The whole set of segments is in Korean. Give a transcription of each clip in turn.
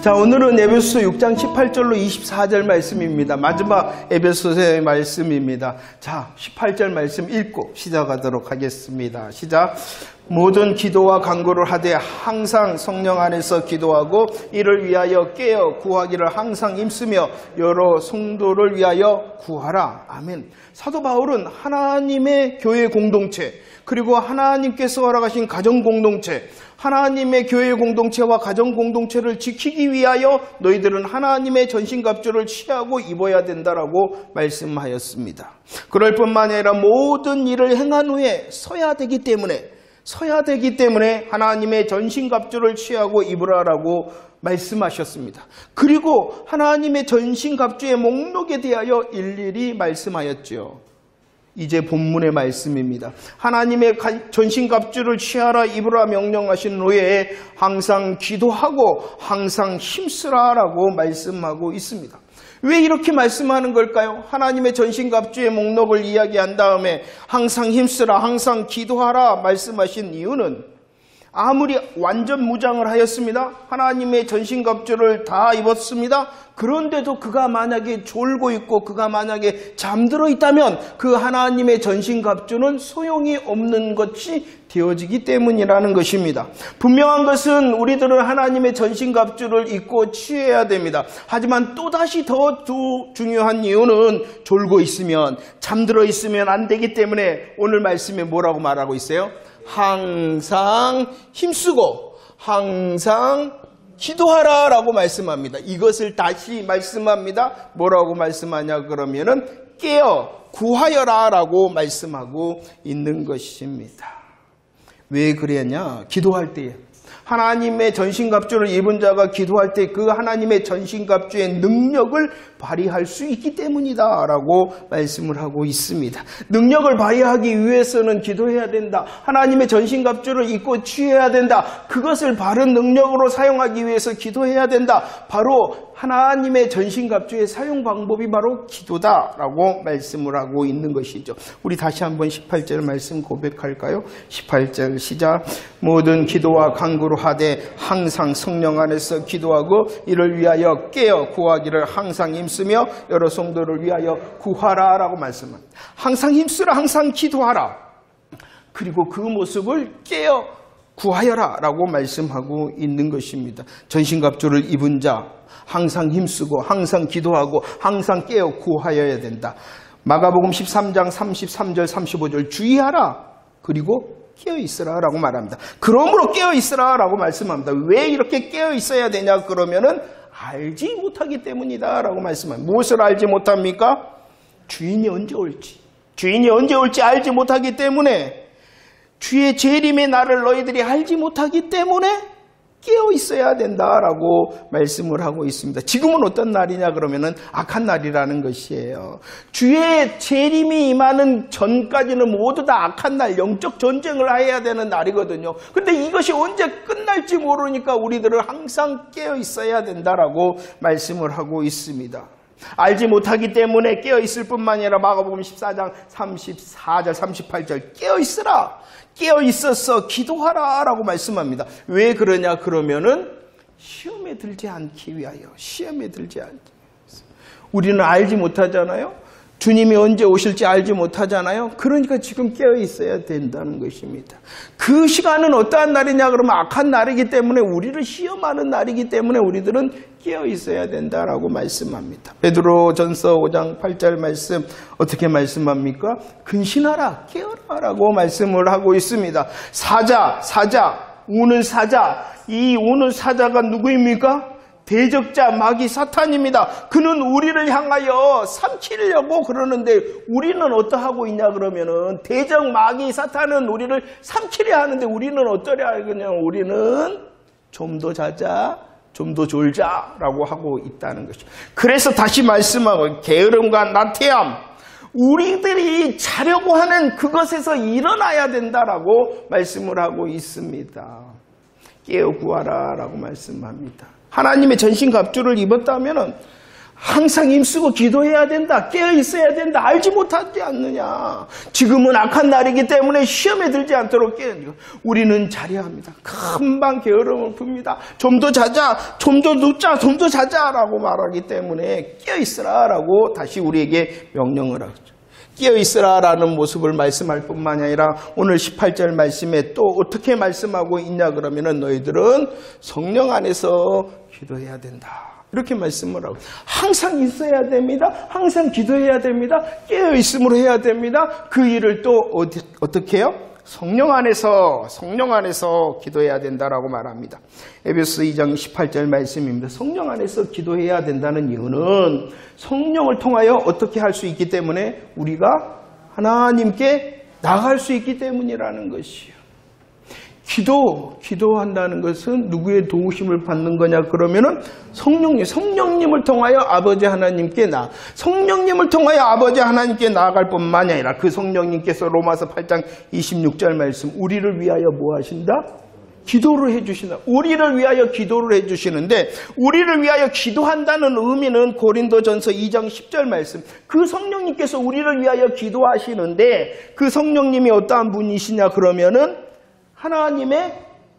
자, 오늘은 에베소서 6장 18절로 24절 말씀입니다. 마지막 에베소서의 말씀입니다. 자, 18절 말씀 읽고 시작하도록 하겠습니다. 시작. 모든 기도와 간구를 하되 항상 성령 안에서 기도하고 이를 위하여 깨어 구하기를 항상 힘쓰며 여러 성도를 위하여 구하라. 아멘. 사도 바울은 하나님의 교회 공동체, 그리고 하나님께서 허락하신 가정 공동체, 하나님의 교회 공동체와 가정 공동체를 지키기 위하여 너희들은 하나님의 전신갑주를 취하고 입어야 된다라고 말씀하였습니다. 그럴 뿐만 아니라 모든 일을 행한 후에 서야 되기 때문에 하나님의 전신갑주를 취하고 입으라라고 말씀하셨습니다. 그리고 하나님의 전신갑주의 목록에 대하여 일일이 말씀하였죠. 이제 본문의 말씀입니다. 하나님의 전신갑주를 취하라 입으라 명령하신 후에 항상 기도하고 항상 힘쓰라라고 말씀하고 있습니다. 왜 이렇게 말씀하는 걸까요? 하나님의 전신갑주의 목록을 이야기한 다음에 항상 힘쓰라, 항상 기도하라 말씀하신 이유는 아무리 완전 무장을 하였습니다. 하나님의 전신갑주를 다 입었습니다. 그런데도 그가 만약에 졸고 있고 그가 만약에 잠들어 있다면 그 하나님의 전신갑주는 소용이 없는 것이 되어지기 때문이라는 것입니다. 분명한 것은 우리들은 하나님의 전신갑주를 입고 취해야 됩니다. 하지만 또다시 더 중요한 이유는 졸고 있으면, 잠들어 있으면 안 되기 때문에 오늘 말씀에 뭐라고 말하고 있어요? 항상 힘쓰고 항상 기도하라 라고 말씀합니다. 이것을 다시 말씀합니다. 뭐라고 말씀하냐 그러면은 깨어 구하여라 라고 말씀하고 있는 것입니다. 왜 그랬냐? 기도할 때에 하나님의 전신갑주를 입은 자가 기도할 때 그 하나님의 전신갑주의 능력을 발휘할 수 있기 때문이다 라고 말씀을 하고 있습니다. 능력을 발휘하기 위해서는 기도해야 된다. 하나님의 전신갑주를 입고 취해야 된다. 그것을 바른 능력으로 사용하기 위해서 기도해야 된다. 바로 하나님의 전신갑주의 사용 방법이 바로 기도다라고 말씀을 하고 있는 것이죠. 우리 다시 한번 18절 말씀 고백할까요? 18절 시작. 모든 기도와 간구로 하되 항상 성령 안에서 기도하고 이를 위하여 깨어 구하기를 항상 힘쓰며 여러 성도를 위하여 구하라 라고 말씀합니다. 항상 힘쓰라, 항상 기도하라. 그리고 그 모습을 깨어 구하여라 라고 말씀하고 있는 것입니다. 전신갑주를 입은 자 항상 힘쓰고 항상 기도하고 항상 깨어 구하여야 된다. 마가복음 13장 33절 35절 주의하라 그리고 깨어 있으라 라고 말합니다. 그러므로 깨어 있으라 라고 말씀합니다. 왜 이렇게 깨어 있어야 되냐 그러면은 알지 못하기 때문이다 라고 말씀합니다. 무엇을 알지 못합니까? 주인이 언제 올지 알지 못하기 때문에, 주의 재림의 날을 너희들이 알지 못하기 때문에 깨어 있어야 된다라고 말씀을 하고 있습니다. 지금은 어떤 날이냐 그러면은 악한 날이라는 것이에요. 주의 재림이 임하는 전까지는 모두 다 악한 날, 영적 전쟁을 해야 되는 날이거든요. 근데 이것이 언제 끝날지 모르니까 우리들은 항상 깨어 있어야 된다라고 말씀을 하고 있습니다. 알지 못하기 때문에 깨어 있을 뿐만 아니라 마가복음 14장 34절 38절 깨어 있으라, 깨어 있어서 기도하라 라고 말씀합니다. 왜 그러냐 그러면은 시험에 들지 않기 위하여. 우리는 알지 못하잖아요. 주님이 언제 오실지 알지 못하잖아요. 그러니까 지금 깨어 있어야 된다는 것입니다. 그 시간은 어떠한 날이냐 그러면 악한 날이기 때문에, 우리를 시험하는 날이기 때문에 우리들은 깨어 있어야 된다라고 말씀합니다. 베드로전서 5장 8절 말씀 어떻게 말씀합니까? 근신하라, 깨어라 라고 말씀을 하고 있습니다. 사자, 우는 사자. 이 우는 사자가 누구입니까? 대적자 마귀 사탄입니다. 그는 우리를 향하여 삼키려고 그러는데 우리는 어떠하고 있냐 그러면은, 대적 마귀 사탄은 우리를 삼키려 하는데 우리는 어떠냐 그냥 우리는 좀 더 자자, 좀 더 졸자라고 하고 있다는 것이죠. 그래서 다시 말씀하고, 게으름과 나태함, 우리들이 자려고 하는 그것에서 일어나야 된다라고 말씀을 하고 있습니다. 깨어 구하라 라고 말씀합니다. 하나님의 전신갑주를 입었다면 항상 힘쓰고 기도해야 된다. 깨어 있어야 된다. 알지 못하지 않느냐. 지금은 악한 날이기 때문에 시험에 들지 않도록 깨어 있는 거. 우리는 잘해야 합니다. 금방 게으름을 풉니다. 좀 더 자자, 좀 더 눕자, 좀 더 자자라고 말하기 때문에 깨어 있으라라고 다시 우리에게 명령을 하죠. 깨어 있으라라는 모습을 말씀할 뿐만이 아니라 오늘 18절 말씀에 또 어떻게 말씀하고 있냐 그러면은 너희들은 성령 안에서 기도해야 된다. 이렇게 말씀을 하고 항상 있어야 됩니다. 항상 기도해야 됩니다. 깨어 있음으로 해야 됩니다. 그 일을 또 어떻게 해요? 성령 안에서 기도해야 된다라고 말합니다. 에베소 2장 18절 말씀입니다. 성령 안에서 기도해야 된다는 이유는 성령을 통하여 어떻게 할 수 있기 때문에 우리가 하나님께 나아갈 수 있기 때문이라는 것이요. 기도한다는 것은 누구의 도우심을 받는 거냐 그러면은 성령님을 통하여 아버지 하나님께 성령님을 통하여 아버지 하나님께 나아갈 뿐만이 아니라 그 성령님께서 로마서 8장 26절 말씀 우리를 위하여 뭐 하신다? 기도를 해주신다. 우리를 위하여 기도를 해주시는데 우리를 위하여 기도한다는 의미는 고린도전서 2장 10절 말씀 그 성령님께서 우리를 위하여 기도하시는데 그 성령님이 어떠한 분이시냐 그러면은 하나님의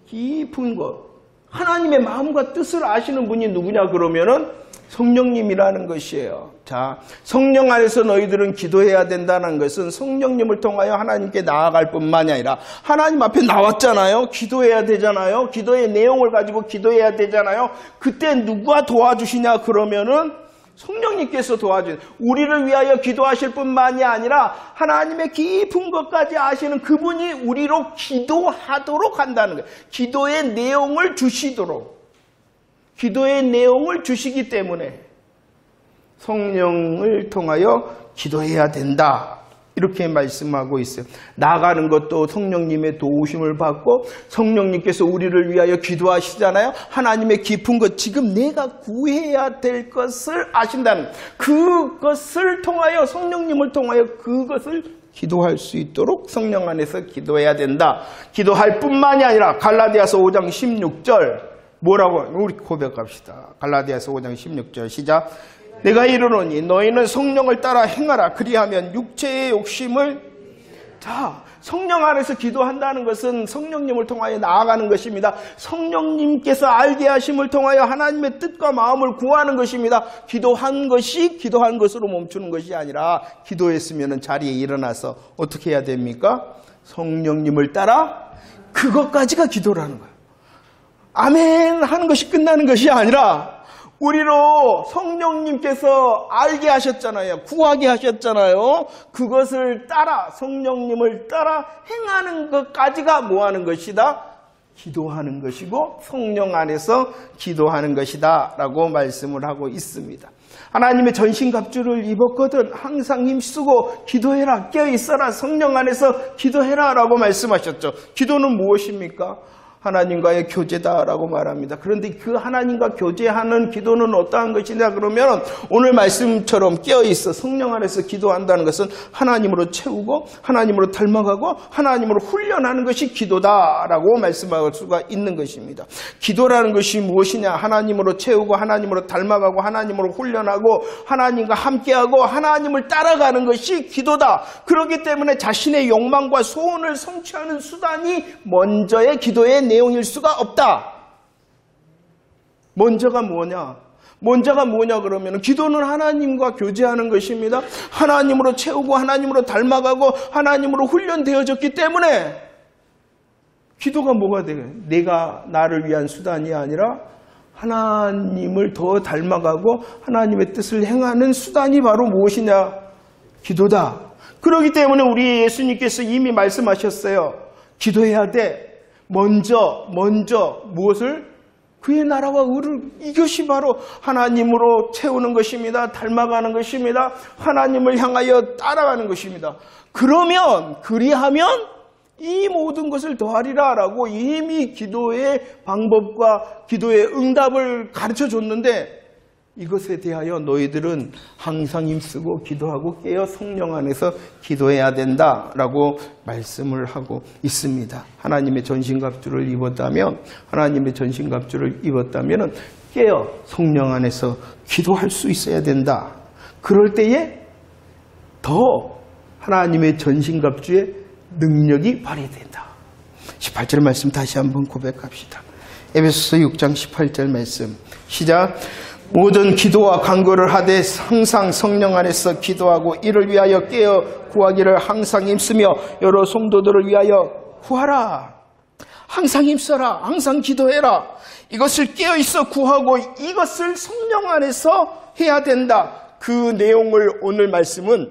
깊은 것, 하나님의 마음과 뜻을 아시는 분이 누구냐 그러면은 성령님이라는 것이에요. 자, 성령 안에서 너희들은 기도해야 된다는 것은 성령님을 통하여 하나님께 나아갈 뿐만이 아니라 하나님 앞에 나왔잖아요. 기도해야 되잖아요. 기도의 내용을 가지고 기도해야 되잖아요. 그때 누가 도와주시냐 그러면은 성령님께서 도와주는 우리를 위하여 기도하실 뿐만이 아니라 하나님의 깊은 것까지 아시는 그분이 우리로 기도하도록 한다는 거예요. 기도의 내용을 주시기 때문에 성령을 통하여 기도해야 된다. 이렇게 말씀하고 있어요. 나가는 것도 성령님의 도우심을 받고 성령님께서 우리를 위하여 기도하시잖아요. 하나님의 깊은 것, 지금 내가 구해야 될 것을 아신다는 그것을 통하여 성령님을 통하여 그것을 기도할 수 있도록 성령 안에서 기도해야 된다. 기도할 뿐만이 아니라 갈라디아서 5장 16절 뭐라고 우리 고백합시다. 갈라디아서 5장 16절 시작. 내가 이르노니 너희는 성령을 따라 행하라. 그리하면 육체의 욕심을 성령 안에서 기도한다는 것은 성령님을 통하여 나아가는 것입니다. 성령님께서 알게 하심을 통하여 하나님의 뜻과 마음을 구하는 것입니다. 기도한 것으로 멈추는 것이 아니라 기도했으면 자리에 일어나서 어떻게 해야 됩니까? 성령님을 따라 그것까지가 기도라는 거예요. 아멘 하는 것이 끝나는 것이 아니라 우리로 성령님께서 알게 하셨잖아요. 구하게 하셨잖아요. 그것을 따라 성령님을 따라 행하는 것까지가 뭐 하는 것이다? 기도하는 것이고 성령 안에서 기도하는 것이다 라고 말씀을 하고 있습니다. 하나님의 전신갑주를 입었거든 항상 힘쓰고 기도해라. 깨어있어라. 성령 안에서 기도해라 라고 말씀하셨죠. 기도는 무엇입니까? 하나님과의 교제다라고 말합니다. 그런데 그 하나님과 교제하는 기도는 어떠한 것이냐 그러면 오늘 말씀처럼 깨어있어 성령 안에서 기도한다는 것은 하나님으로 채우고 하나님으로 닮아가고 하나님으로 훈련하는 것이 기도다라고 말씀할 수가 있는 것입니다. 기도라는 것이 무엇이냐? 하나님으로 채우고 하나님으로 닮아가고 하나님으로 훈련하고 하나님과 함께하고 하나님을 따라가는 것이 기도다. 그렇기 때문에 자신의 욕망과 소원을 성취하는 수단이 먼저의 기도의 내용일 수가 없다. 먼저가 뭐냐 그러면 기도는 하나님과 교제하는 것입니다. 하나님으로 채우고 하나님으로 닮아가고 하나님으로 훈련되어졌기 때문에 기도가 뭐가 돼요? 내가 나를 위한 수단이 아니라 하나님을 더 닮아가고 하나님의 뜻을 행하는 수단이 바로 무엇이냐? 기도다. 그렇기 때문에 우리 예수님께서 이미 말씀하셨어요. 기도해야 돼. 먼저 무엇을? 그의 나라와 의를 이것이 바로 하나님으로 채우는 것입니다. 닮아가는 것입니다. 하나님을 향하여 따라가는 것입니다. 그리하면 이 모든 것을 더하리라 라고 이미 기도의 방법과 기도의 응답을 가르쳐 줬는데 이것에 대하여 너희들은 항상 힘쓰고 기도하고 깨어 성령 안에서 기도해야 된다라고 말씀을 하고 있습니다. 하나님의 전신갑주를 입었다면 깨어 성령 안에서 기도할 수 있어야 된다. 그럴 때에 더 하나님의 전신갑주의 능력이 발휘된다. 18절 말씀 다시 한번 고백합시다. 에베소서 6장 18절 말씀 시작. 모든 기도와 간구를 하되 항상 성령 안에서 기도하고 이를 위하여 깨어 구하기를 항상 힘쓰며 여러 성도들을 위하여 구하라. 항상 힘써라. 항상 기도해라. 이것을 깨어있어 구하고 이것을 성령 안에서 해야 된다. 그 내용을 오늘 말씀은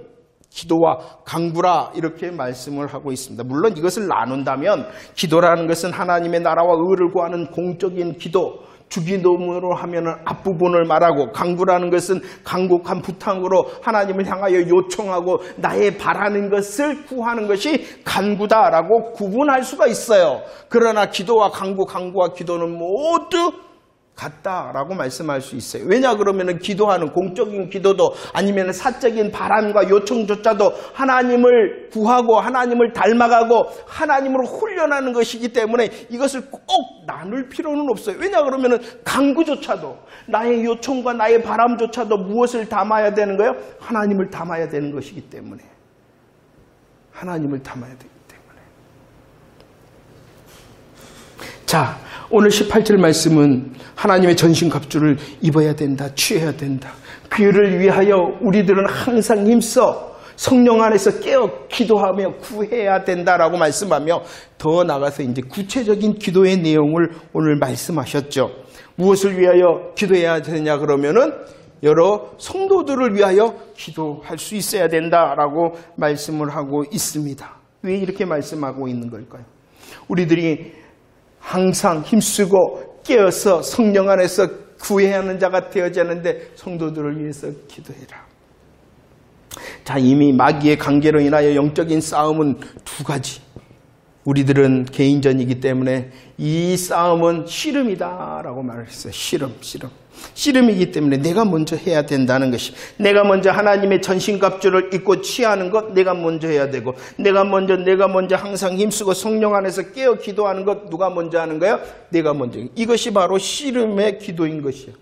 기도와 간구라 이렇게 말씀을 하고 있습니다. 물론 이것을 나눈다면 기도라는 것은 하나님의 나라와 의를 구하는 공적인 기도, 주기도문으로 하면 앞부분을 말하고, 간구라는 것은 간곡한 부탁으로 하나님을 향하여 요청하고 나의 바라는 것을 구하는 것이 간구다라고 구분할 수가 있어요. 그러나 기도와 간구, 간구와 기도는 모두 같다라고 말씀할 수 있어요. 왜냐 그러면 기도하는 공적인 기도도 아니면 사적인 바람과 요청조차도 하나님을 구하고 하나님을 닮아가고 하나님으로 훈련하는 것이기 때문에 이것을 꼭 나눌 필요는 없어요. 왜냐 그러면 간구조차도 나의 요청과 나의 바람조차도 무엇을 담아야 되는 거예요? 하나님을 담아야 되는 것이기 때문에, 하나님을 담아야 되기 때문에. 자, 오늘 18절 말씀은 하나님의 전신갑주를 입어야 된다, 취해야 된다. 그를 위하여 우리들은 항상 힘써 성령 안에서 깨어 기도하며 구해야 된다라고 말씀하며 더 나가서 이제 구체적인 기도의 내용을 오늘 말씀하셨죠. 무엇을 위하여 기도해야 되냐 그러면은 여러 성도들을 위하여 기도할 수 있어야 된다라고 말씀을 하고 있습니다. 왜 이렇게 말씀하고 있는 걸까요? 우리들이 항상 힘쓰고 깨어서 성령 안에서 구해야 하는 자가 되어야 하는데 성도들을 위해서 기도해라. 자, 이미 마귀의 관계로 인하여 영적인 싸움은 두 가지. 우리들은 개인전이기 때문에 이 싸움은 씨름이다라고 말했어요. 씨름이기 때문에 내가 먼저 해야 된다는 것이, 내가 먼저 하나님의 전신갑주를 입고 취하는 것 내가 먼저 해야 되고, 내가 먼저 항상 힘쓰고 성령 안에서 깨어 기도하는 것 누가 먼저 하는 거예요? 내가 먼저. 이것이 바로 씨름의 기도인 것이에요.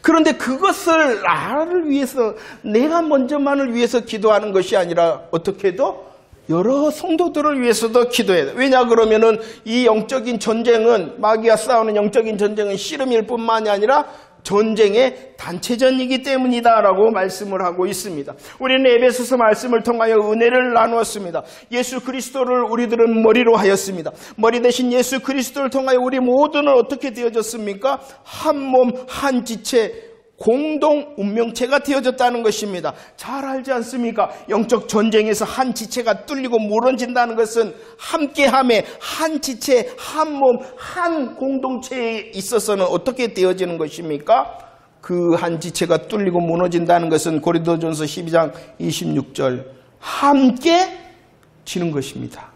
그런데 그것을 나를 위해서, 내가 먼저만을 위해서 기도하는 것이 아니라 어떻게 해도 여러 성도들을 위해서도 기도해야 돼. 왜냐 그러면은 이 영적인 전쟁은, 마귀와 싸우는 영적인 전쟁은 씨름일 뿐만이 아니라 전쟁의 단체전이기 때문이다라고 말씀을 하고 있습니다. 우리는 에베소서 말씀을 통하여 은혜를 나누었습니다. 예수 그리스도를 우리들은 머리로 하였습니다. 머리 대신 예수 그리스도를 통하여 우리 모두는 어떻게 되어졌습니까? 한 몸, 한 지체, 공동 운명체가 되어졌다는 것입니다. 잘 알지 않습니까? 영적 전쟁에서 한 지체가 뚫리고 무너진다는 것은 함께함에 한 지체, 한 몸, 한 공동체에 있어서는 어떻게 되어지는 것입니까? 그 한 지체가 뚫리고 무너진다는 것은 고린도전서 12장 26절 함께 지는 것입니다.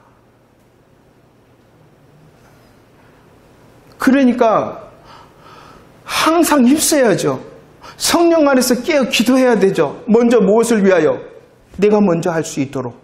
그러니까 항상 힘써야죠. 성령 안에서 깨어 기도해야 되죠. 먼저 무엇을 위하여? 내가 먼저 할 수 있도록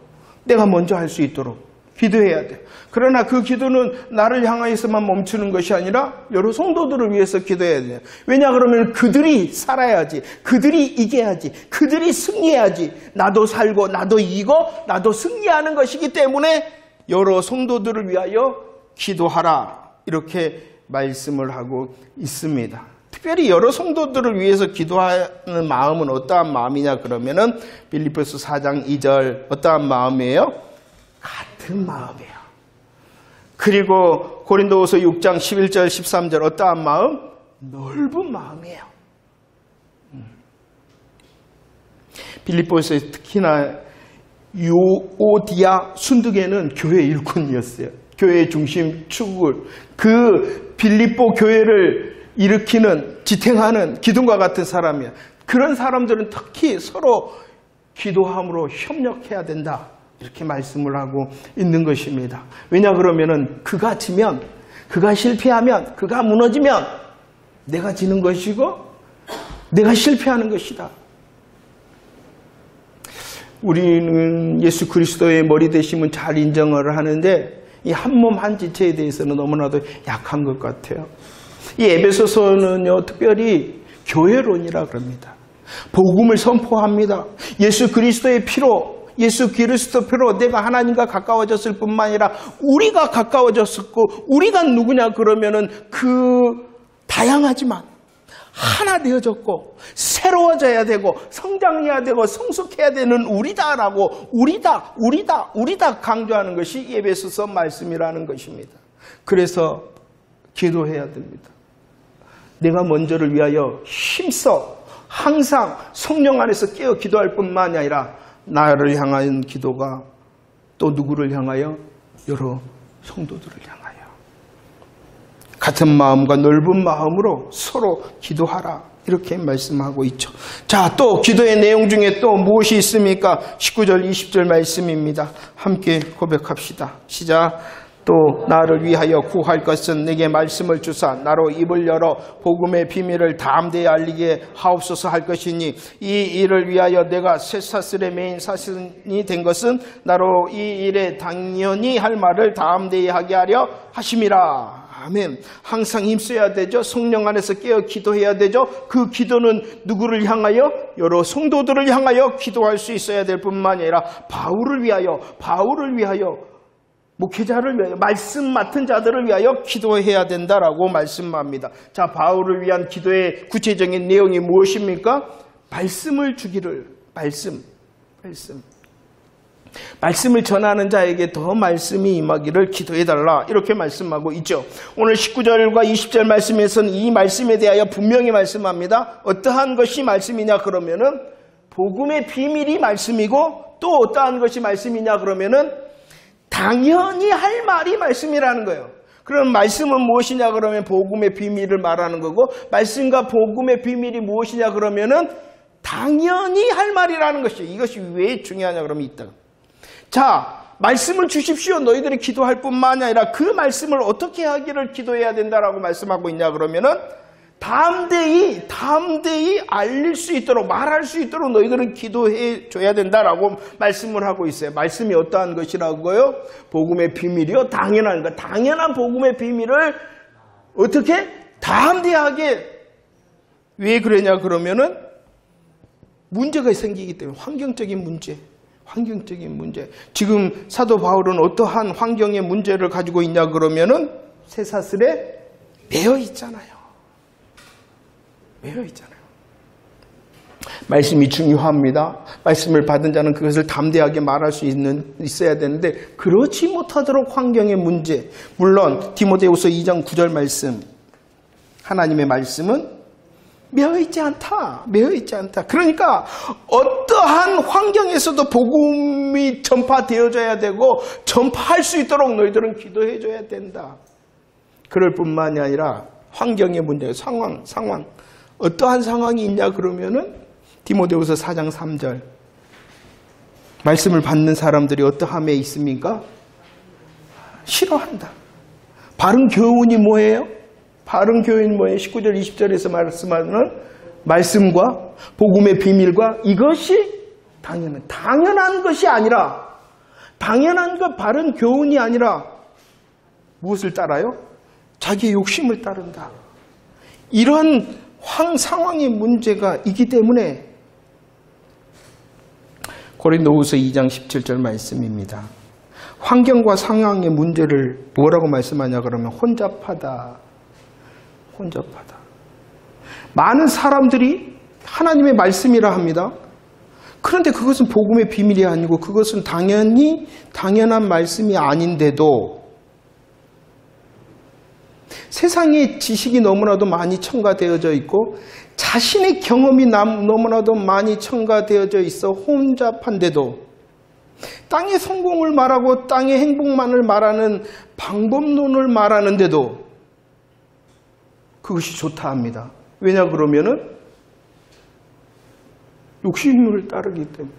기도해야 돼요. 그러나 그 기도는 나를 향하여서만 멈추는 것이 아니라 여러 성도들을 위해서 기도해야 돼요. 왜냐 그러면 그들이 살아야지, 그들이 이겨야지, 그들이 승리해야지, 나도 살고 나도 이기고 나도 승리하는 것이기 때문에 여러 성도들을 위하여 기도하라, 이렇게 말씀을 하고 있습니다. 특별히 여러 성도들을 위해서 기도하는 마음은 어떠한 마음이냐 그러면은 빌립보서 4장 2절 어떠한 마음이에요? 같은 마음이에요. 그리고 고린도후서 6장 11절 13절 어떠한 마음? 넓은 마음이에요. 빌립보서에 특히나 유오디아 순두계는 교회 일꾼이었어요. 교회의 중심 축을, 그 빌립보 교회를 일으키는, 지탱하는 기둥과 같은 사람이야. 그런 사람들은 특히 서로 기도함으로 협력해야 된다, 이렇게 말씀을 하고 있는 것입니다. 왜냐 그러면은 그가 지면, 그가 실패하면, 그가 무너지면 내가 지는 것이고 내가 실패하는 것이다. 우리는 예수 그리스도의 머리 되심은 잘 인정을 하는데 이 한 몸 한 지체에 대해서는 너무나도 약한 것 같아요. 이 에베소서는요, 특별히 교회론이라 그럽니다. 복음을 선포합니다. 예수 그리스도의 피로, 예수 그리스도 피로 내가 하나님과 가까워졌을 뿐만 아니라 우리가 가까워졌었고, 우리가 누구냐 그러면은 그 다양하지만 하나 되어졌고 새로워져야 되고 성장해야 되고 성숙해야 되는 우리다라고 우리다 강조하는 것이 에베소서 말씀이라는 것입니다. 그래서 기도해야 됩니다. 내가 먼저를 위하여 힘써 항상 성령 안에서 깨어 기도할 뿐만 아니라 나를 향한 기도가 또 누구를 향하여? 여러 성도들을 향하여 같은 마음과 넓은 마음으로 서로 기도하라, 이렇게 말씀하고 있죠. 자, 또 기도의 내용 중에 또 무엇이 있습니까? 19절 20절 말씀입니다. 함께 고백합시다. 시작. 또 나를 위하여 구할 것은 내게 말씀을 주사 나로 입을 열어 복음의 비밀을 담대히 알리게 하옵소서 할 것이니, 이 일을 위하여 내가 쇠사슬의 메인 사슬이 된 것은 나로 이 일에 당연히 할 말을 담대히 하게 하려 하심이라. 아멘. 항상 힘써야 되죠. 성령 안에서 깨어 기도해야 되죠. 그 기도는 누구를 향하여? 여러 성도들을 향하여 기도할 수 있어야 될 뿐만 아니라 바울을 위하여, 목회자를 위하여, 말씀 맡은 자들을 위하여 기도해야 된다라고 말씀합니다. 자, 바울을 위한 기도의 구체적인 내용이 무엇입니까? 말씀을 주기를, 말씀을 전하는 자에게 더 말씀이 임하기를 기도해달라, 이렇게 말씀하고 있죠. 오늘 19절과 20절 말씀에서는 이 말씀에 대하여 분명히 말씀합니다. 어떠한 것이 말씀이냐 그러면은 복음의 비밀이 말씀이고, 또 어떠한 것이 말씀이냐 그러면은 당연히 할 말이 말씀이라는 거예요. 그럼 말씀은 무엇이냐 그러면 복음의 비밀을 말하는 거고, 말씀과 복음의 비밀이 무엇이냐 그러면은 당연히 할 말이라는 것이에요. 이것이 왜 중요하냐 그러면 이따. 자, 말씀을 주십시오. 너희들이 기도할 뿐만 아니라 그 말씀을 어떻게 하기를 기도해야 된다라고 말씀하고 있냐 그러면은 담대히 알릴 수 있도록, 말할 수 있도록 너희들은 기도해 줘야 된다라고 말씀을 하고 있어요. 말씀이 어떠한 것이라고요? 복음의 비밀이요? 당연한 것. 당연한 복음의 비밀을 어떻게? 담대하게. 왜 그러냐 그러면은 문제가 생기기 때문에, 환경적인 문제. 지금 사도 바울은 어떠한 환경의 문제를 가지고 있냐 그러면은 쇠사슬에 매여 있잖아요. 말씀이 중요합니다. 말씀을 받은 자는 그것을 담대하게 말할 수 있어야 되는데 그렇지 못하도록 환경의 문제. 물론 디모데후서 2장 9절 말씀, 하나님의 말씀은 매어있지 않다. 그러니까 어떠한 환경에서도 복음이 전파되어져야 되고 전파할 수 있도록 너희들은 기도해줘야 된다. 그럴 뿐만이 아니라 환경의 문제, 상황. 어떠한 상황이 있냐 그러면은 디모데후서 4장 3절 말씀을 받는 사람들이 어떠함에 있습니까? 싫어한다. 바른 교훈이 뭐예요? 19절 20절에서 말씀하는 말씀과 복음의 비밀과 이것이 당연한 것이 아니라, 당연한 것, 바른 교훈이 아니라 무엇을 따라요? 자기의 욕심을 따른다. 이런 상황의 문제가 있기 때문에 고린도후서 2장 17절 말씀입니다. 환경과 상황의 문제를 뭐라고 말씀하냐 그러면 혼잡하다. 많은 사람들이 하나님의 말씀이라 합니다. 그런데 그것은 복음의 비밀이 아니고 그것은 당연한 말씀이 아닌데도 세상의 지식이 너무나도 많이 첨가되어져 있고 자신의 경험이 너무나도 많이 첨가되어져 있어 혼잡한데도 땅의 성공을 말하고 땅의 행복만을 말하는 방법론을 말하는데도 그것이 좋다 합니다. 왜냐 그러면은 욕심을 따르기 때문에.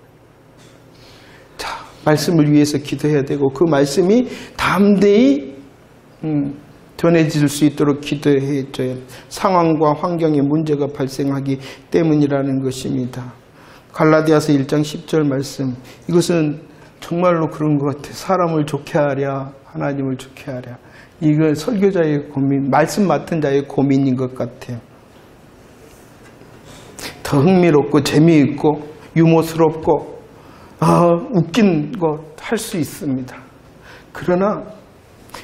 자, 말씀을 위해서 기도해야 되고 그 말씀이 담대히 전해질 수 있도록 기도해줘야 상황과 환경에 문제가 발생하기 때문이라는 것입니다. 갈라디아서 1장 10절 말씀, 이것은 정말로 그런 것 같아요. 사람을 좋게 하려 하나님을 좋게 하랴. 이거 설교자의 고민, 말씀 맡은 자의 고민인 것 같아요. 더 흥미롭고 재미있고 유머스럽고 웃긴 거 할 수 있습니다. 그러나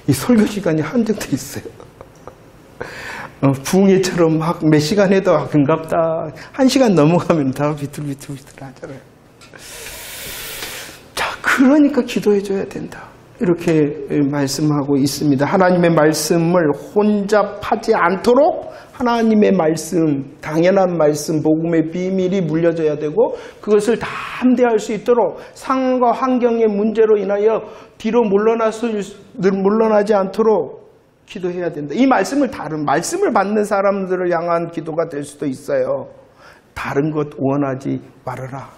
이 설교 시간이 한정돼 있어요. 부흥회처럼 막 몇 시간 해도 금갑다. 1시간 넘어가면 다 비틀비틀 하잖아요. 자, 그러니까 기도해줘야 된다. 이렇게 말씀하고 있습니다. 하나님의 말씀을 혼잡하지 않도록 하나님의 말씀, 당연한 말씀, 복음의 비밀이 물려져야 되고 그것을 담대할 수 있도록 상황과 환경의 문제로 인하여 뒤로 물러나지 않도록 기도해야 된다. 이 말씀을 말씀을 받는 사람들을 향한 기도가 될 수도 있어요. 다른 것 원하지 말아라.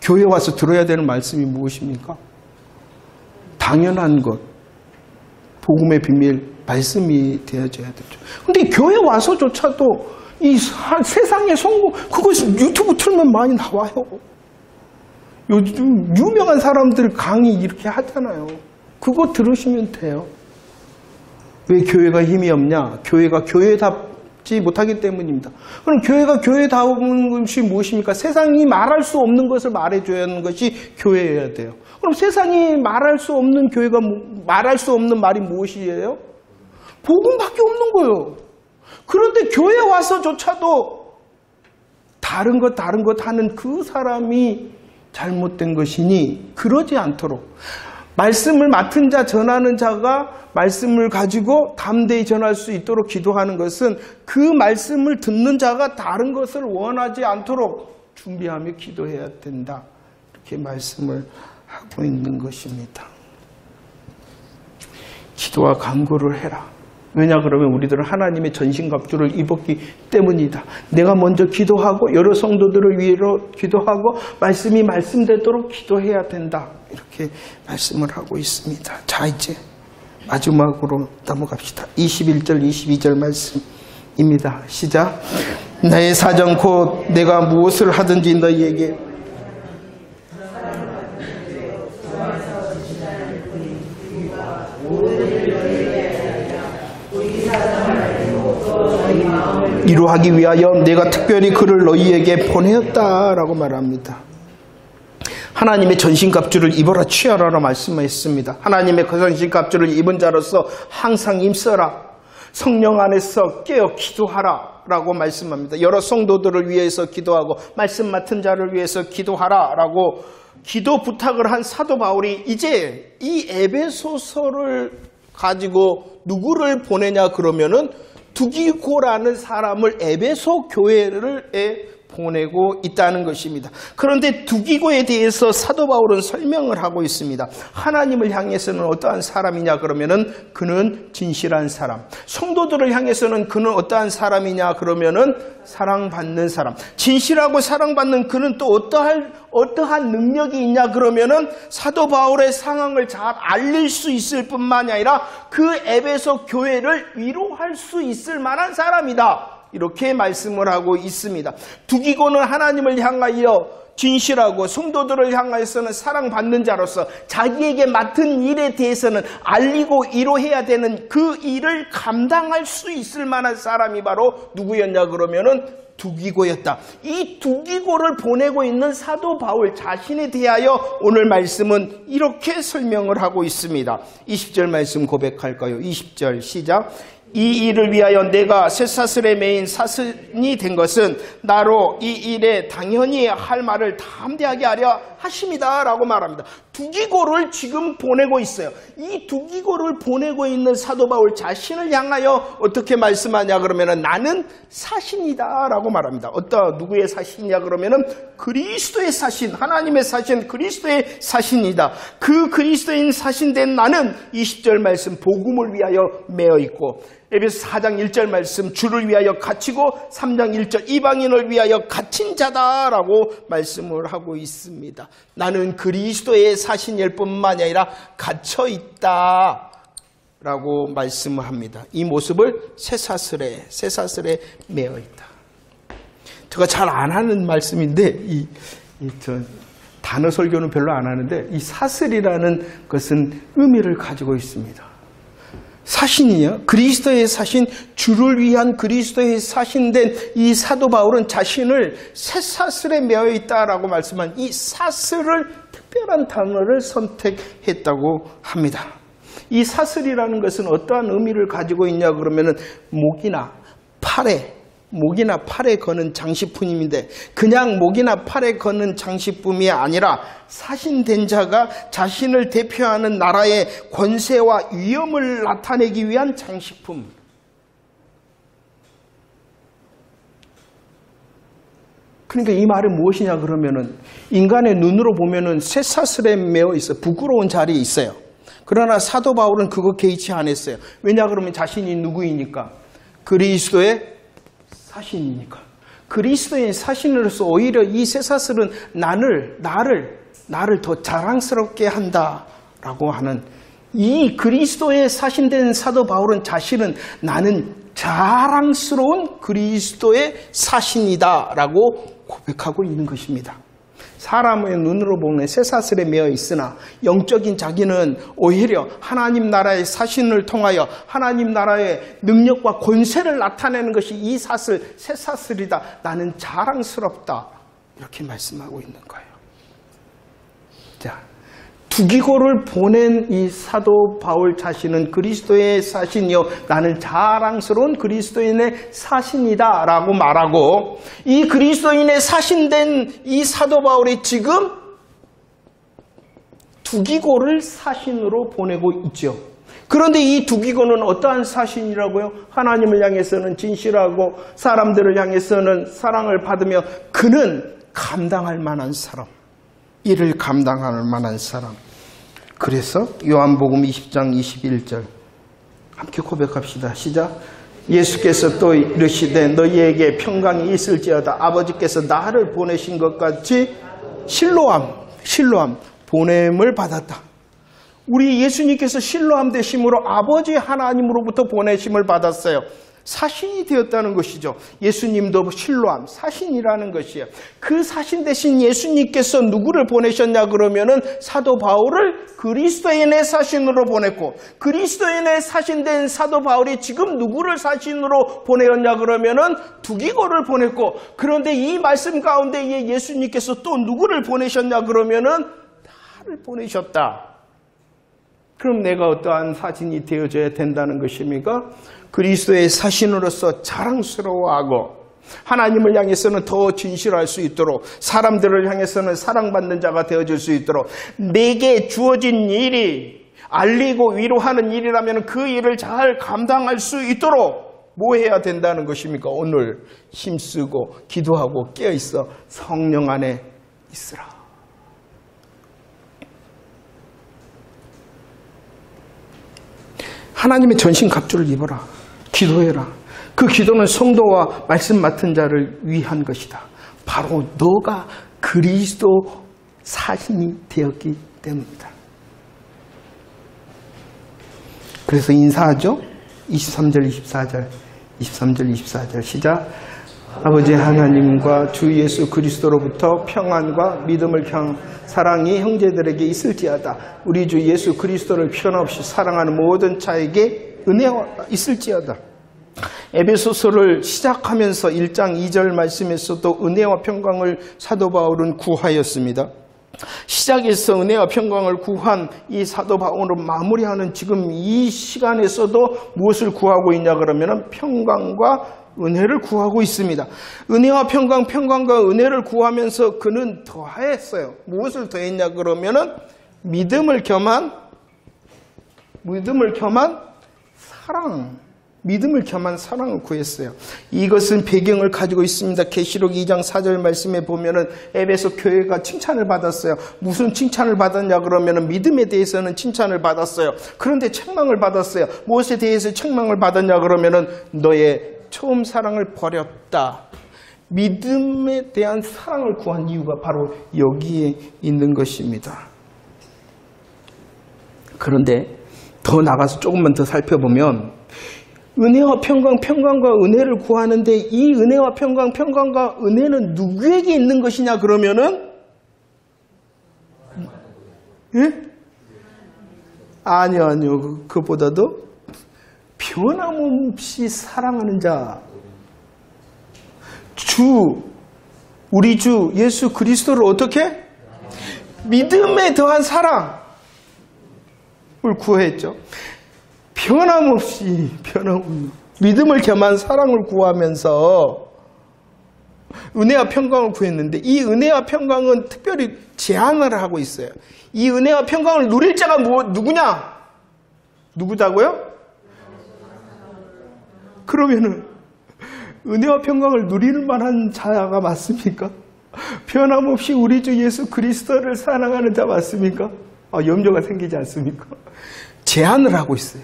교회 와서 들어야 되는 말씀이 무엇입니까? 당연한 것, 복음의 비밀, 말씀이 되어져야 되죠. 근데 교회 와서조차도 이 세상의 성공, 그것을 유튜브 틀면 많이 나와요. 요즘 유명한 사람들 강의 이렇게 하잖아요. 그거 들으시면 돼요. 왜 교회가 힘이 없냐? 교회가 교회답지 못하기 때문입니다. 그럼 교회가 교회다운 것이 무엇입니까? 세상이 말할 수 없는 것을 말해줘야 하는 것이 교회여야 돼요. 그럼 세상이 말할 수 없는 교회가 말할 수 없는 말이 무엇이에요? 복음밖에 없는 거예요. 그런데 교회 와서조차도 다른 것 하는 그 사람이 잘못된 것이니 그러지 않도록 말씀을 맡은 자, 전하는 자가 말씀을 가지고 담대히 전할 수 있도록 기도하는 것은 그 말씀을 듣는 자가 다른 것을 원하지 않도록 준비하며 기도해야 된다. 이렇게 말씀을 하고 있는 것입니다. 기도와 간구를 해라. 왜냐 그러면 우리들은 하나님의 전신갑주를 입었기 때문이다. 내가 먼저 기도하고 여러 성도들을 위해서 기도하고 말씀이 말씀되도록 기도해야 된다. 이렇게 말씀을 하고 있습니다. 자, 이제 마지막으로 넘어갑시다. 21절 22절 말씀입니다. 시작. 나의 사정 곧 내가 무엇을 하든지 너희에게 이루하기 위하여 내가 특별히 그를 너희에게 보내었다라고 말합니다. 하나님의 전신갑주를 입어라 취하라라 말씀했습니다. 하나님의 그 전신갑주를 입은 자로서 항상 힘써라. 성령 안에서 깨어 기도하라 라고 말씀합니다. 여러 성도들을 위해서 기도하고 말씀 맡은 자를 위해서 기도하라 라고 기도 부탁을 한 사도 바울이 이제 이 에베소서를 가지고 누구를 보내냐 그러면은 두기고라는 사람을 에베소 교회에 보내고 있다는 것입니다. 그런데 두기고에 대해서 사도 바울은 설명을 하고 있습니다. 하나님을 향해서는 어떠한 사람이냐 그러면은 그는 진실한 사람. 성도들을 향해서는 그는 어떠한 사람이냐 그러면은 사랑받는 사람. 진실하고 사랑받는 그는 또 어떠한 능력이 있냐 그러면은 사도 바울의 상황을 잘 알릴 수 있을 뿐만이 아니라 그 에베소 교회를 위로할 수 있을 만한 사람이다. 이렇게 말씀을 하고 있습니다. 두기고는 하나님을 향하여 진실하고 성도들을 향하여서는 사랑받는 자로서 자기에게 맡은 일에 대해서는 알리고 위로해야 되는 그 일을 감당할 수 있을 만한 사람이 바로 누구였냐 그러면은 두기고였다. 이 두기고를 보내고 있는 사도 바울 자신에 대하여 오늘 말씀은 이렇게 설명을 하고 있습니다. 20절 말씀 고백할까요? 20절 시작. 이 일을 위하여 내가 쇠사슬에 매인 사슬이 된 것은 나로 이 일에 당연히 할 말을 담대하게 하려 하심이다 라고 말합니다. 두기고를 지금 보내고 있어요. 이 두기고를 보내고 있는 사도 바울 자신을 향하여 어떻게 말씀하냐 그러면은 나는 사신이다 라고 말합니다. 누구의 사신이냐 그러면은 그리스도의 사신, 하나님의 사신, 그리스도의 사신이다. 그 그리스도인 사신된 나는 20절 말씀 복음을 위하여 매어 있고 에베소 4장 1절 말씀 주를 위하여 갇히고 3장 1절 이방인을 위하여 갇힌 자다라고 말씀을 하고 있습니다. 나는 그리스도의 사신일 뿐만 아니라 갇혀있다 라고 말씀을 합니다. 이 모습을 쇠사슬에 매어있다. 제가 잘 안 하는 말씀인데 단어 설교는 별로 안 하는데 이 사슬이라는 것은 의미를 가지고 있습니다. 사신이요. 그리스도의 사신, 주를 위한 그리스도의 사신된 이 사도 바울은 자신을 쇠사슬에 매어 있다라고 말씀한 이 사슬을 특별한 단어를 선택했다고 합니다. 이 사슬이라는 것은 어떠한 의미를 가지고 있냐 그러면은 목이나 팔에 거는 장식품인데 그냥 목이나 팔에 거는 장식품이 아니라 사신된 자가 자신을 대표하는 나라의 권세와 위엄을 나타내기 위한 장식품. 그러니까 이 말은 무엇이냐 그러면은 인간의 눈으로 보면은 쇠사슬에 매어 있어 부끄러운 자리에 있어요. 그러나 사도 바울은 그거 개의치 않았어요. 왜냐 그러면 자신이 누구이니까? 그리스도의 사신이니까. 그리스도의 사신으로서 오히려 이 쇠사슬은 나를 더 자랑스럽게 한다라고 하는 이 그리스도의 사신된 사도 바울은 자신은 나는 자랑스러운 그리스도의 사신이다라고 고백하고 있는 것입니다. 사람의 눈으로 보면 쇠사슬에 매어 있으나 영적인 자기는 오히려 하나님 나라의 사신을 통하여 하나님 나라의 능력과 권세를 나타내는 것이 이 쇠사슬이다. 나는 자랑스럽다. 이렇게 말씀하고 있는 거예요. 자, 두기고를 보낸 이 사도 바울 자신은 그리스도의 사신이요 나는 자랑스러운 그리스도인의 사신이다 라고 말하고 이 그리스도인의 사신된 이 사도 바울이 지금 두기고를 사신으로 보내고 있죠. 그런데 이 두기고는 어떠한 사신이라고요? 하나님을 향해서는 진실하고 사람들을 향해서는 사랑을 받으며 그는 감당할 만한 사람, 이를 감당할 만한 사람. 그래서 요한복음 20장 21절 함께 고백합시다. 시작. 예수께서 또 이르시되 너희에게 평강이 있을지어다. 아버지께서 나를 보내신 것 같이 실로암 보냄을 받았다. 우리 예수님께서 실로암 되심으로 아버지 하나님으로부터 보내심을 받았어요. 사신이 되었다는 것이죠. 예수님도 실로암, 사신이라는 것이에요. 그 사신 대신 예수님께서 누구를 보내셨냐 그러면은 사도 바울을 그리스도인의 사신으로 보냈고 그리스도인의 사신된 사도 바울이 지금 누구를 사신으로 보내었냐 그러면은 두기고를 보냈고 그런데 이 말씀 가운데 예수님께서 또 누구를 보내셨냐 그러면은 나를 보내셨다. 그럼 내가 어떠한 사신이 되어줘야 된다는 것입니까? 그리스도의 사신으로서 자랑스러워하고 하나님을 향해서는 더 진실할 수 있도록 사람들을 향해서는 사랑받는 자가 되어줄 수 있도록 내게 주어진 일이 알리고 위로하는 일이라면 그 일을 잘 감당할 수 있도록 뭐 해야 된다는 것입니까? 오늘 힘쓰고 기도하고 깨어있어 성령 안에 있으라. 하나님의 전신갑주를 입어라. 기도해라. 그 기도는 성도와 말씀 맡은 자를 위한 것이다. 바로 너가 그리스도 사신이 되었기 때문이다. 그래서 인사하죠. 23절 24절 시작. 아버지 하나님과 주 예수 그리스도로부터 평안과 믿음을 향한 사랑이 형제들에게 있을지어다. 우리 주 예수 그리스도를 편없이 사랑하는 모든 자에게 은혜가 있을지어다. 에베소서를 시작하면서 1장 2절 말씀에서도 은혜와 평강을 사도 바울은 구하였습니다. 시작에서 은혜와 평강을 구한 이 사도 바울을 마무리하는 지금 이 시간에서도 무엇을 구하고 있냐 그러면 평강과 은혜를 구하고 있습니다. 은혜와 평강과 은혜를 구하면서 그는 더하였어요. 무엇을 더했냐 그러면은 믿음을 겸한 사랑을 구했어요. 이것은 배경을 가지고 있습니다. 계시록 2장 4절 말씀에 보면은 에베소 교회가 칭찬을 받았어요. 무슨 칭찬을 받았냐 그러면은 믿음에 대해서는 칭찬을 받았어요. 그런데 책망을 받았어요. 무엇에 대해서 책망을 받았냐 그러면은 너의 처음 사랑을 버렸다. 믿음에 대한 사랑을 구한 이유가 바로 여기에 있는 것입니다. 그런데 더 나가서 조금만 더 살펴보면 은혜와 평강과 은혜를 구하는데 이 은혜와 평강과 은혜는 누구에게 있는 것이냐 그러면은 예? 아니요. 그보다도 변함없이 사랑하는 자. 우리 주 예수 그리스도를 어떻게? 믿음에 더한 사랑을 구했죠. 변함없이 믿음을 겸한 사랑을 구하면서 은혜와 평강을 구했는데, 이 은혜와 평강은 특별히 제한을 하고 있어요. 이 은혜와 평강을 누릴 자가 누구냐? 누구다고요? 그러면은 은혜와 평강을 누릴 만한 자가 맞습니까? 변함없이 우리 주 예수 그리스도를 사랑하는 자 맞습니까? 염려가 생기지 않습니까? 제한을 하고 있어요.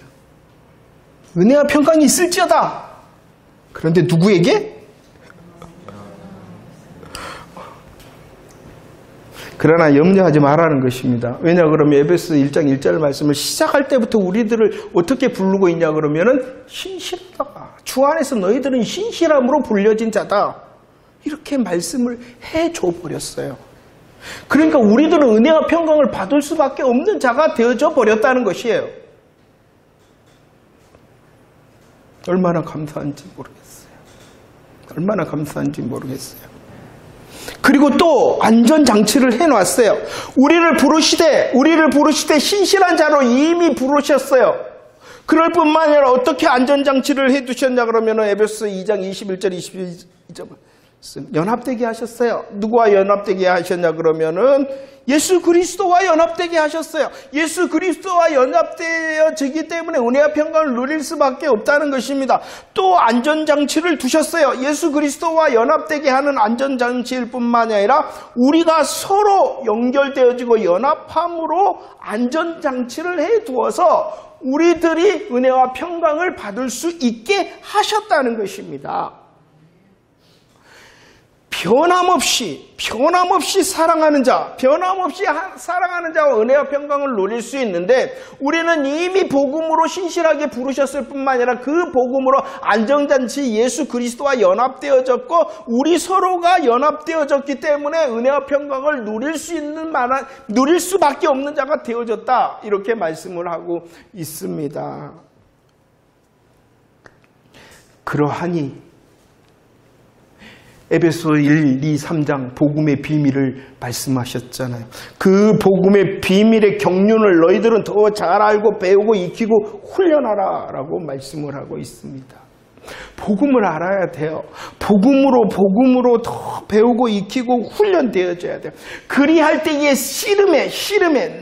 은혜와 평강이 있을지어다. 그런데 누구에게? 그러나 염려하지 말라는 것입니다. 왜냐 그러면 에베소 1장 1절 말씀을 시작할 때부터 우리들을 어떻게 부르고 있냐 그러면은 신실하다. 주 안에서 너희들은 신실함으로 불려진 자다. 이렇게 말씀을 해줘 버렸어요. 그러니까 우리들은 은혜와 평강을 받을 수밖에 없는 자가 되어져 버렸다는 것이에요. 얼마나 감사한지 모르겠어요. 얼마나 감사한지 모르겠어요. 그리고 또 안전장치를 해놨어요. 우리를 부르시되 신실한 자로 이미 부르셨어요. 그럴 뿐만 아니라 어떻게 안전장치를 해두셨냐 그러면 에베소 2장 21절 22절 연합되게 하셨어요. 누구와 연합되게 하셨냐 그러면은 예수 그리스도와 연합되게 하셨어요. 예수 그리스도와 연합되어지기 때문에 은혜와 평강을 누릴 수밖에 없다는 것입니다. 또 안전장치를 두셨어요. 예수 그리스도와 연합되게 하는 안전장치일 뿐만 아니라 우리가 서로 연결되어지고 연합함으로 안전장치를 해두어서 우리들이 은혜와 평강을 받을 수 있게 하셨다는 것입니다. 변함없이 사랑하는 자와 은혜와 평강을 누릴 수 있는데, 우리는 이미 복음으로 신실하게 부르셨을 뿐만 아니라 그 복음으로 안정잔치 예수 그리스도와 연합되어졌고 우리 서로가 연합되어졌기 때문에 은혜와 평강을 누릴 수밖에 없는 자가 되어졌다. 이렇게 말씀을 하고 있습니다. 그러하니 에베소 1, 2, 3장 복음의 비밀을 말씀하셨잖아요. 그 복음의 비밀의 경륜을 너희들은 더 잘 알고 배우고 익히고 훈련하라 라고 말씀을 하고 있습니다. 복음을 알아야 돼요. 복음으로 더 배우고 익히고 훈련되어져야 돼요. 그리할 때의 씨름에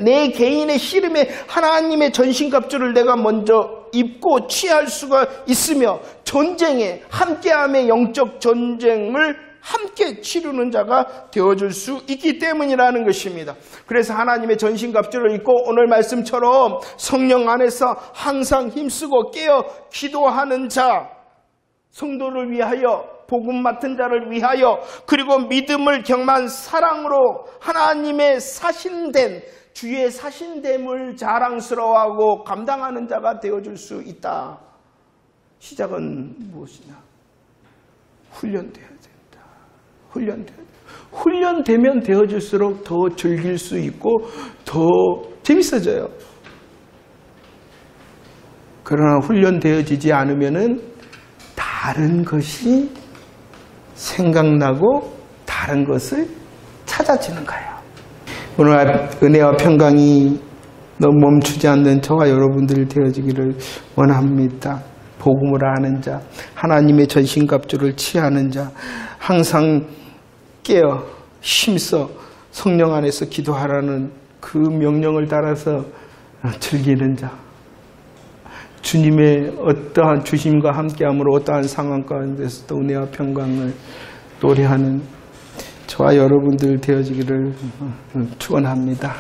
내 개인의 씨름에 하나님의 전신갑주를 내가 먼저 입고 취할 수가 있으며, 전쟁에 함께함의 영적 전쟁을 함께 치르는 자가 되어줄 수 있기 때문이라는 것입니다. 그래서 하나님의 전신갑주를 입고 오늘 말씀처럼 성령 안에서 항상 힘쓰고 깨어 기도하는 자, 성도를 위하여, 복음 맡은 자를 위하여, 그리고 믿음을 겸한 사랑으로 하나님의 주의 사신됨을 자랑스러워하고 감당하는 자가 되어줄 수 있다. 시작은 무엇이냐? 훈련되어야 된다. 훈련되면 되어질수록 더 즐길 수 있고 더 재밌어져요. 그러나 훈련되어지지 않으면은 다른 것이 생각나고 다른 것을 찾아지는 거예요. 오늘 은혜와 평강이 너무 멈추지 않는 저와 여러분들이 되어지기를 원합니다. 복음을 아는 자, 하나님의 전신갑주를 취하는 자, 항상 깨어 힘써 성령 안에서 기도하라는 그 명령을 따라서 즐기는 자, 주님의 어떠한 주심과 함께함으로 어떠한 상황 가운데서도 은혜와 평강을 노래하는 저와 여러분들 되어지기를 축원합니다.